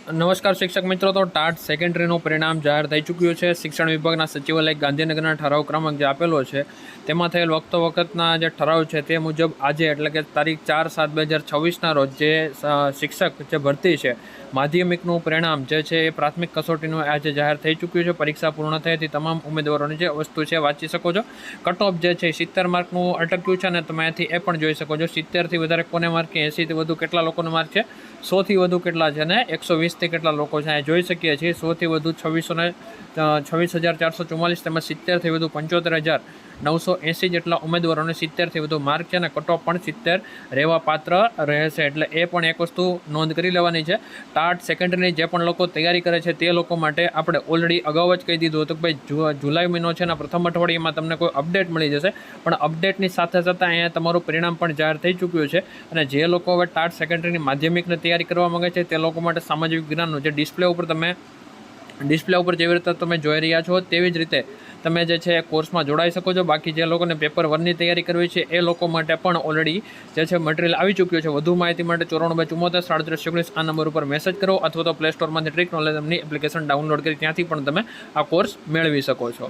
નમસ્કાર શિક્ષક મિત્રો, તો ટાટ સેકન્ડરીનું પરિણામ જાહેર થઈ ચૂક્યું છે. શિક્ષણ વિભાગના સચિવાલય ગાંધીનગરના ઠરાવ ક્રમાંક જે આપેલો છે તેમાં થયેલ વખતના જે ઠરાવ છે તે મુજબ આજે એટલે કે તારીખ 4/7/2026ના રોજ જે શિક્ષક જે ભરતી છે માધ્યમિકનું પરિણામ જે છે એ પ્રાથમિક કસોટીનું આજે જાહેર થઈ ચૂક્યું છે. પરીક્ષા પૂર્ણ થઈ હતી તમામ ઉમેદવારોની જે વસ્તુ છે વાંચી શકો છો. કટ ઓફ જે છે 70 માર્કનું અટક્યું છે અને તમે અહીંથી એ પણ જોઈ શકો છો 70થી વધારે કોને માર્ક કે 80થી વધુ કેટલા લોકોને માર્ક છે, 100થી વધુ કેટલા છે અને 120થી કેટલા લોકો છે અહીંયા જોઈ શકીએ છીએ. 100થી વધુ 26,444 તેમજ 70થી વધુ 75,980 જેટલા ઉમેદવારોને 70થી વધુ માર્ક છે અને કટ ઓફ પણ 70 રહેવા પાત્ર રહેશે. એટલે એ પણ એક વસ્તુ નોંધ કરી લેવાની છે. ટાટ સેકન્ડરીની જે પણ લોકો તૈયારી કરે છે તે લોકો માટે આપણે ઓલરેડી અગાઉ જ કહી દીધું હતું કે ભાઈ જુલાઈ મહિનો છે અને પ્રથમ અઠવાડિયામાં તમને કોઈ અપડેટ મળી જશે, પણ અપડેટની સાથે સાથે અહીંયા તમારું પરિણામ પણ જાહેર થઈ ચૂક્યું છે. અને જે લોકો હવે ટાટ સેકન્ડરીની માધ્યમિકની તૈયારી કરવા માંગે છે તે લોકો માટે સામાજિક વિજ્ઞાનનું જે ડિસ્પ્લે ઉપર જેવી રીતે તમે જોઈ રહ્યા છો તેવી જ રીતે તમે જે છે કોર્સમાં જોડાઈ શકો છો. બાકી જે લોકોને પેપર 1ની તૈયારી કરવી છે એ લોકો માટે પણ ઓલરેડી જે છે મટીરિયલ આવી ચૂક્યું છે. વધુ માહિતી માટે 94 274 37 37 આ નંબર ઉપર મેસેજ કરો અથવા તો પ્લે સ્ટોરમાંથી ટ્રીક નોલેજ એમની એપ્લિકેશન ડાઉનલોડ કરી ત્યાંથી પણ તમે આ કોર્સ મેળવી શકો છો.